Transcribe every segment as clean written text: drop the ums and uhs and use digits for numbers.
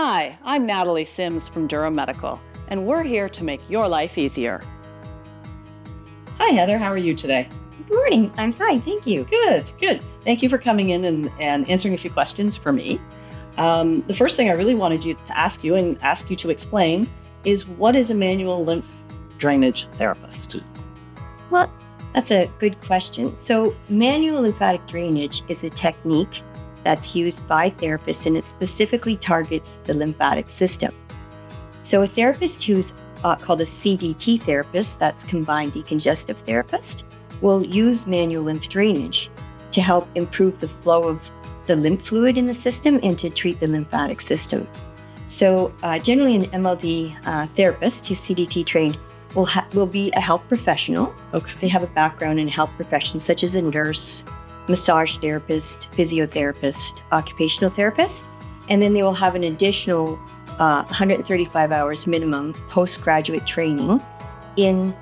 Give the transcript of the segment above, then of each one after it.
Hi, I'm Natalie Sims from Durham Medical, and we're here to make your life easier. Hi, Heather. How are you today? Good morning. I'm fine. Thank you. Good. Thank you for coming in and answering a few questions for me. The first thing I really wanted to ask you to explain is, what is a manual lymph drainage therapist? Well, that's a good question. So, manual lymphatic drainage is a technique that's used by therapists, and it specifically targets the lymphatic system. So, a therapist who's called a CDT therapist, that's Combined Decongestive Therapist, will use manual lymph drainage to help improve the flow of the lymph fluid in the system and to treat the lymphatic system. So generally an MLD therapist who's CDT trained will be a health professional. Okay. They have a background in health professions such as a nurse, massage therapist, physiotherapist, occupational therapist, and then they will have an additional 135 hours minimum postgraduate training in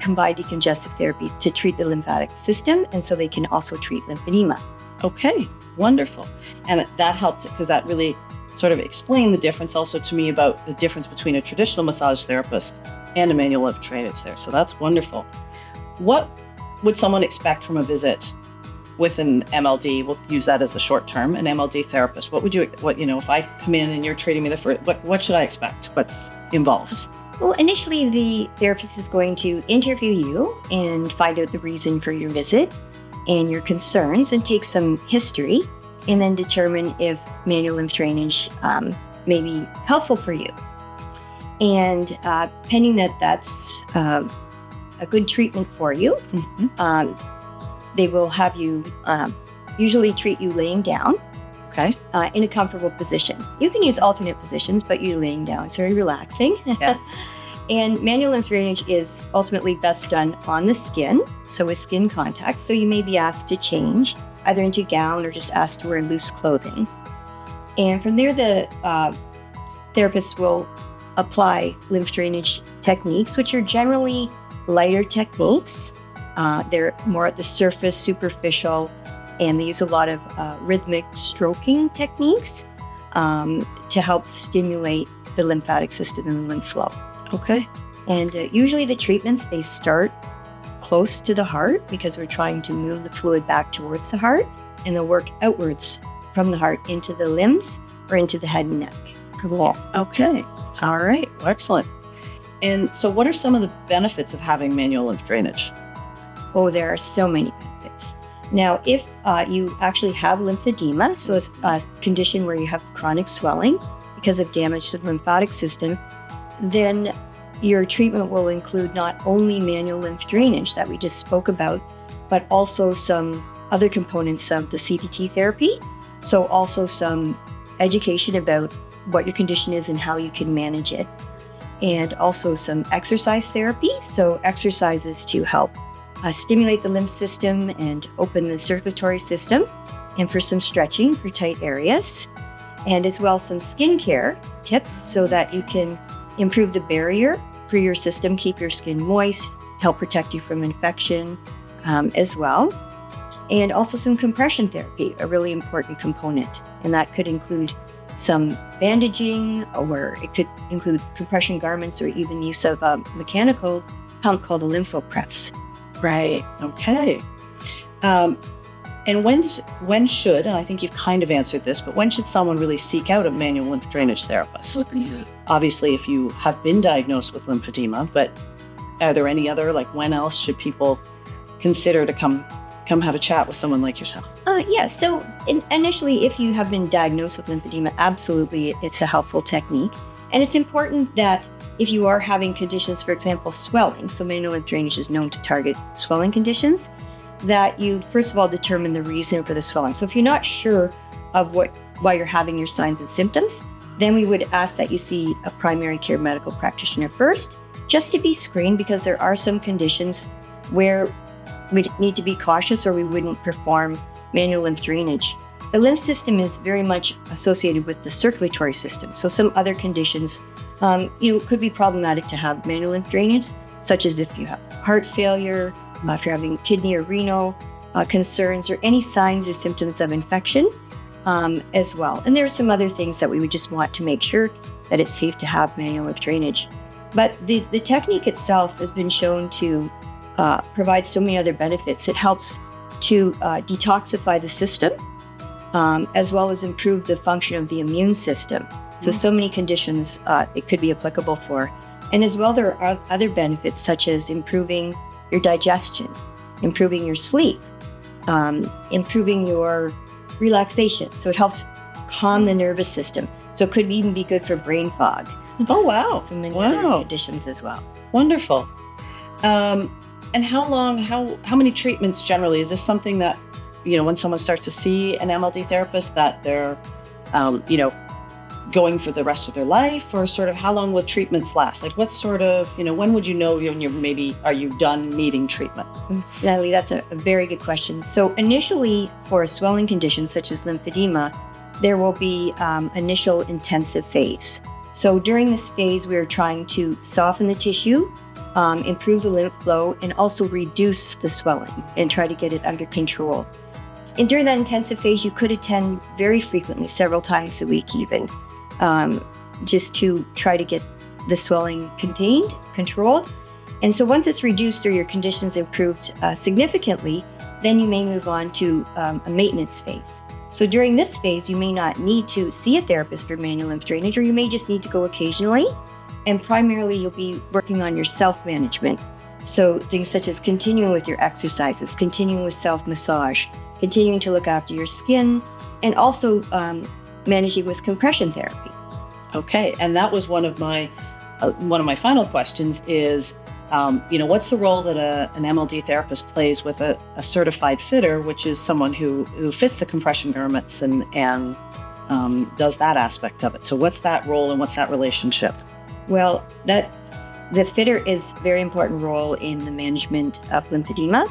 combined decongestive therapy to treat the lymphatic system, and so they can also treat lymphedema. Okay, wonderful. And that helped because that really sort of explained the difference also to me about the difference between a traditional massage therapist and a manual lymph drainage there. So that's wonderful. What would someone expect from a visit with an MLD? We'll use that as the short term, an MLD therapist. If I come in and you're treating me what should I expect? What's involved? Well, initially the therapist is going to interview you and find out the reason for your visit and your concerns and take some history, and then determine if manual lymph drainage may be helpful for you. And pending that's a good treatment for you, they will have you usually treat you laying down. Okay. In a comfortable position. You can use alternate positions, but you're laying down. It's very relaxing. Yes. And manual lymph drainage is ultimately best done on the skin, so with skin contact. So you may be asked to change either into gown or just asked to wear loose clothing. And from there, the therapist will apply lymph drainage techniques, which are generally lighter techniques. They're more at the surface, superficial, and they use a lot of rhythmic stroking techniques to help stimulate the lymphatic system and the lymph flow. Okay. And usually the treatments, they start close to the heart because we're trying to move the fluid back towards the heart, and they'll work outwards from the heart into the limbs or into the head and neck. Cool. Okay. All right. Well, excellent. And so what are some of the benefits of having manual lymph drainage? Oh, there are so many benefits. Now, if you actually have lymphedema, so it's a condition where you have chronic swelling because of damage to the lymphatic system, then your treatment will include not only manual lymph drainage that we just spoke about, but also some other components of the CDT therapy. So also some education about what your condition is and how you can manage it. And also some exercise therapy. So exercises to help stimulate the lymph system and open the circulatory system, and for some stretching for tight areas, and as well some skincare tips so that you can improve the barrier for your system, keep your skin moist, help protect you from infection as well. And also some compression therapy, a really important component, and that could include some bandaging, or it could include compression garments, or even use of a mechanical pump called a lymphopress. Right. Okay. And when should, and I think you've kind of answered this, but when should someone really seek out a manual lymph drainage therapist? Obviously, if you have been diagnosed with lymphedema, but are there any other, when else should people consider to come have a chat with someone like yourself? Yes. So initially, if you have been diagnosed with lymphedema, absolutely, it's a helpful technique. And it's important that if you are having conditions, for example, swelling, so manual lymph drainage is known to target swelling conditions, that you first of all determine the reason for the swelling. So if you're not sure of why you're having your signs and symptoms, then we would ask that you see a primary care medical practitioner first, just to be screened, because there are some conditions where we need to be cautious or we wouldn't perform manual lymph drainage. The lymph system is very much associated with the circulatory system. So some other conditions, could be problematic to have manual lymph drainage, such as if you have heart failure, if you're having kidney or renal concerns, or any signs or symptoms of infection. as well. And there are some other things that we would just want to make sure that it's safe to have manual lymph drainage. But the technique itself has been shown to provide so many other benefits. It helps to detoxify the system, as well as improve the function of the immune system. So many conditions it could be applicable for. And as well, there are other benefits such as improving your digestion, improving your sleep, improving your relaxation. So it helps calm the nervous system. So it could even be good for brain fog. Oh, wow. So many other conditions as well. Wonderful. And how many treatments generally? Is this something that, when someone starts to see an MLD therapist, that they're, going for the rest of their life, or sort of how long will treatments last? Like what sort of, when would you know when are you done needing treatment? Natalie, that's a very good question. So initially for a swelling condition such as lymphedema, there will be initial intensive phase. So during this phase, we're trying to soften the tissue, improve the lymph flow, and also reduce the swelling and try to get it under control. And during that intensive phase, you could attend very frequently, several times a week even, just to try to get the swelling controlled. And so once it's reduced or your conditions improved significantly, then you may move on to a maintenance phase. So during this phase, you may not need to see a therapist for manual lymph drainage, or you may just need to go occasionally. And primarily, you'll be working on your self-management. So things such as continuing with your exercises, continuing with self-massage, continuing to look after your skin, and also managing with compression therapy. Okay, and that was one of my final questions is, what's the role that an MLD therapist plays with a certified fitter, which is someone who fits the compression garments and does that aspect of it. So what's that role and what's that relationship? Well, the fitter is a very important role in the management of lymphedema.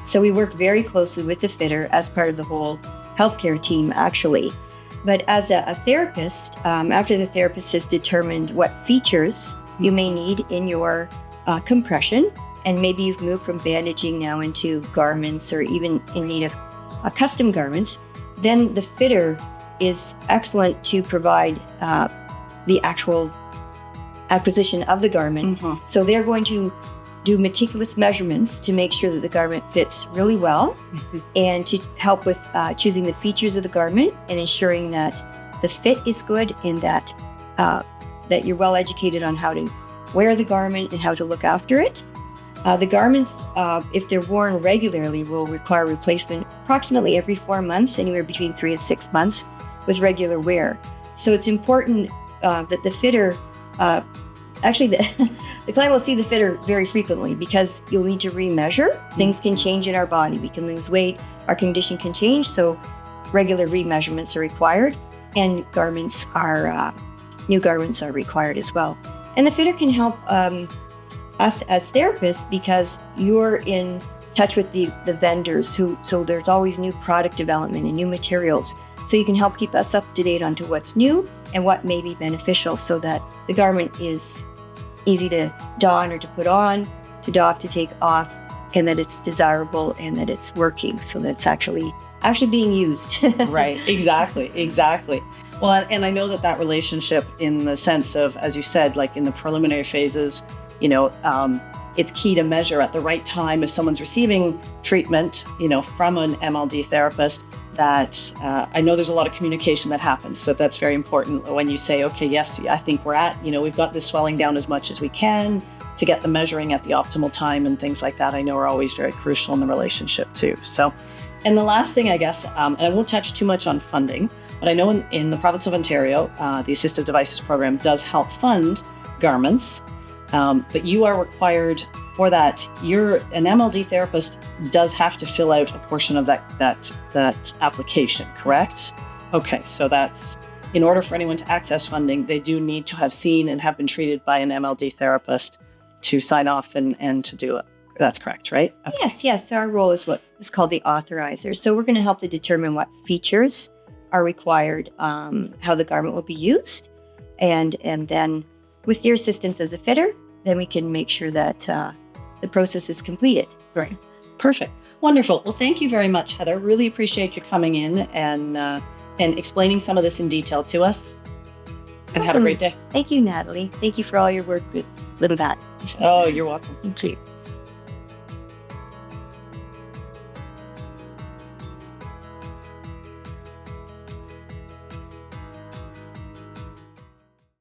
So we work very closely with the fitter as part of the whole healthcare team, actually. But as a therapist, after the therapist has determined what features you may need in your compression, and maybe you've moved from bandaging now into garments or even in need of custom garments, then the fitter is excellent to provide the actual acquisition of the garment. Mm-hmm. So they're going to do meticulous measurements to make sure that the garment fits really well, and to help with choosing the features of the garment and ensuring that the fit is good, and that you're well educated on how to wear the garment and how to look after it. The garments, if they're worn regularly, will require replacement approximately every 4 months, anywhere between 3 and 6 months with regular wear. So it's important that the fitter, the client will see the fitter very frequently, because you'll need to remeasure. Things can change in our body. We can lose weight, our condition can change, so regular remeasurements are required, and new garments are required as well. And the fitter can help us as therapists, because you're in touch with the vendors so there's always new product development and new materials. So you can help keep us up to date onto what's new and what may be beneficial, so that the garment is easy to don or to put on, to doff, to take off, and that it's desirable and that it's working, so that it's actually being used. Right, exactly. Well, and I know that relationship, in the sense of, as you said, like in the preliminary phases, it's key to measure at the right time if someone's receiving treatment, from an MLD therapist, that I know there's a lot of communication that happens. So that's very important when you say, okay, yes, I think we've got this swelling down as much as we can, to get the measuring at the optimal time and things like that, I know are always very crucial in the relationship too. So, and the last thing, I guess, and I won't touch too much on funding, but I know in the province of Ontario, the Assistive Devices Program does help fund garments, but you are required for that. An MLD therapist does have to fill out a portion of that application, correct? Okay, so that's, in order for anyone to access funding, they do need to have seen and have been treated by an MLD therapist to sign off and to do it. That's correct, right? Okay. Yes. So our role is what is called the authorizer. So we're going to help to determine what features are required, how the garment will be used, and then with your assistance as a fitter, then we can make sure that the process is completed. Great. Perfect. Wonderful. Well, thank you very much, Heather. Really appreciate you coming in and and explaining some of this in detail to us. And have a great day. Thank you, Natalie. Thank you for all your work with lymphatic. Oh, you're welcome. Thank you.